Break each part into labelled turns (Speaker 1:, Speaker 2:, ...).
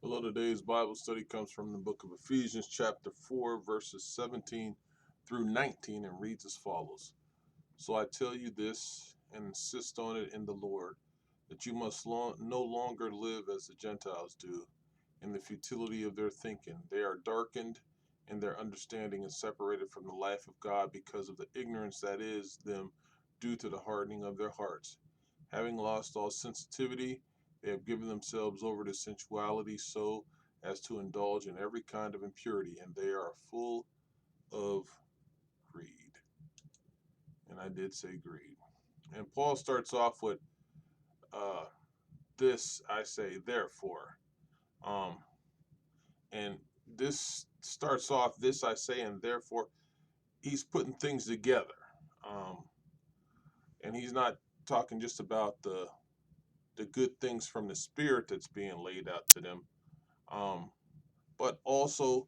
Speaker 1: Hello, today's Bible study comes from the book of Ephesians, chapter 4, verses 17 through 19, and reads as follows. So I tell you this and insist on it in the Lord, that you must no longer live as the Gentiles do, in the futility of their thinking. They are darkened, and their understanding is separated from the life of God because of the ignorance that is them due to the hardening of their hearts. Having lost all sensitivity, they have given themselves over to sensuality so as to indulge in every kind of impurity, and they are full of greed. And I did say greed. And Paul starts off with uh, this I say, therefore. Um, and this starts off, this I say, and therefore, he's putting things together. Um, and he's not talking just about the good things from the Spirit that's being laid out to them, um, but also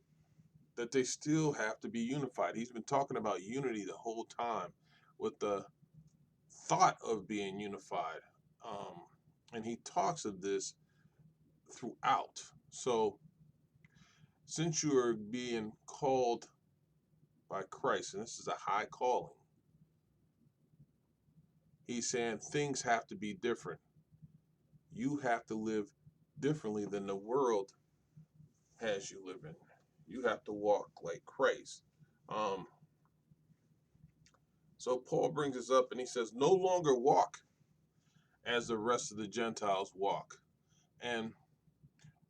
Speaker 1: that they still have to be unified. He's been talking about unity the whole time with the thought of being unified. Um, and he talks of this throughout. So, since you are being called by Christ, and this is a high calling, he's saying things have to be different. You have to live differently than the world has you living. You have to walk like Christ. Um, so Paul brings this up and he says, no longer walk as the rest of the Gentiles walk. And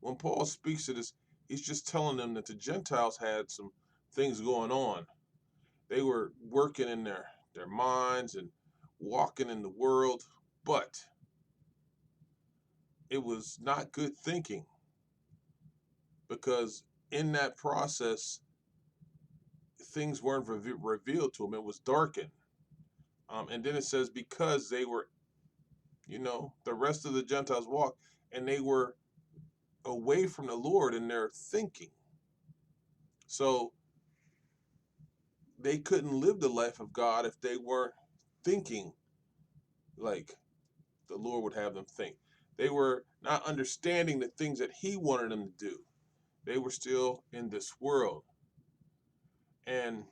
Speaker 1: when Paul speaks to this, he's just telling them that the Gentiles had some things going on. They were working in their minds and walking in the world, but it was not good thinking because in that process, things weren't revealed to them. It was darkened. And then it says, because they were, the rest of the Gentiles walked and they were away from the Lord in their thinking. So they couldn't live the life of God if they weren't thinking like the Lord would have them think. They were not understanding the things that He wanted them to do. They were still in this world. And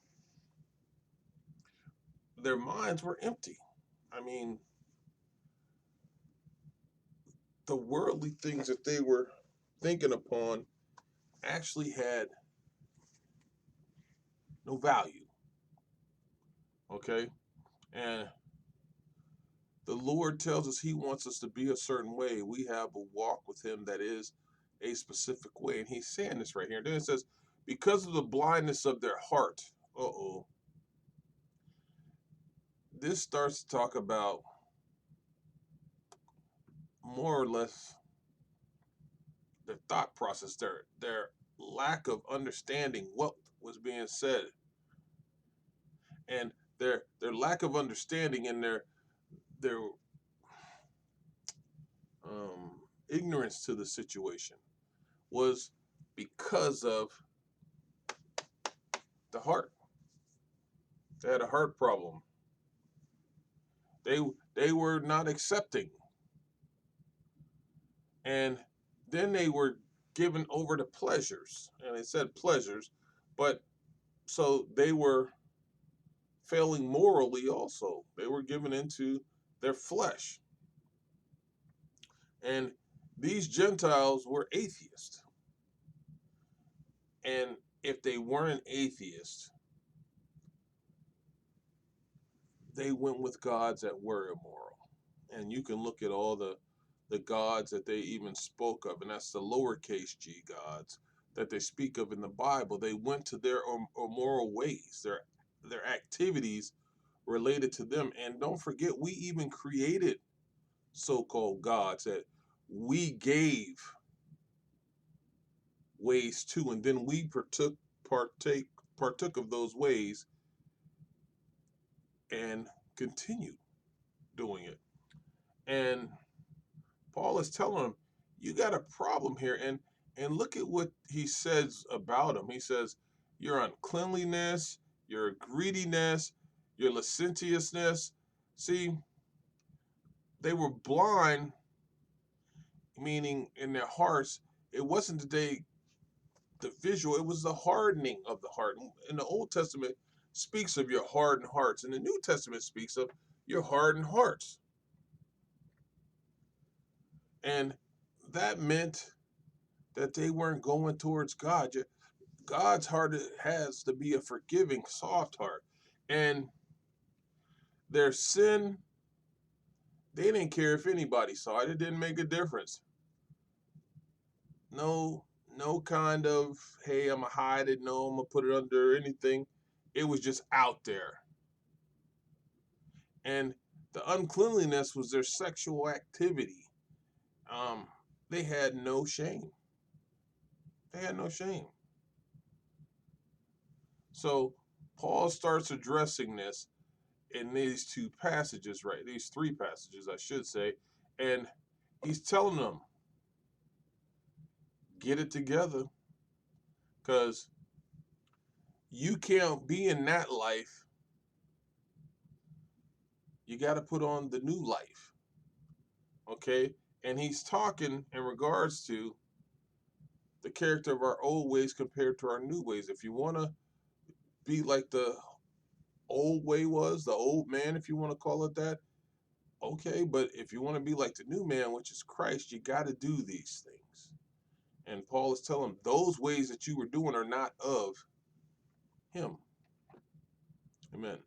Speaker 1: their minds were empty. I mean, the worldly things that they were thinking upon actually had no value. Okay? And the Lord tells us He wants us to be a certain way. We have a walk with Him that is a specific way. And He's saying this right here. Then it says, because of the blindness of their heart. This starts to talk about more or less their thought process, their lack of understanding what was being said, and their lack of understanding and their um, ignorance to the situation was because of the heart. They had a heart problem. They they were not accepting, and then they were given over to pleasures, and it said pleasures, but so they were failing morally also. They were given into their flesh. And these Gentiles were atheists. And if they weren't atheists, they went with gods that were immoral. And you can look at all the gods that they even spoke of, and that's the lowercase g gods that they speak of in the Bible. They went to their immoral ways, their activities related to them. And don't forget, we even created so-called gods that we gave ways to, and then we partake partook of those ways and continued doing it. And Paul is telling them, you got a problem here. And look at what he says about them. He says, your uncleanliness, your greediness, your licentiousness. See, they were blind, meaning in their hearts, It wasn't the visual, it was the hardening of the heart. And the Old Testament speaks of your hardened hearts, and the New Testament speaks of your hardened hearts. And that meant that they weren't going towards God. God's heart has to be a forgiving, soft heart. And their sin, they didn't care if anybody saw it. It didn't make a difference. No kind of, hey, I'm going to hide it. No, I'm going to put it under anything. It was just out there. And the uncleanliness was their sexual activity. They had no shame. They had no shame. So Paul starts addressing this in these two passages, right? These three passages, I should say. And he's telling them, get it together, because you can't be in that life. You got to put on the new life. Okay? And he's talking in regards to the character of our old ways compared to our new ways. If you want to be like the old way was, the old man, if you want to call it that, okay. But if you want to be like the new man, which is Christ, you got to do these things. And Paul is telling them those ways that you were doing are not of him. Amen.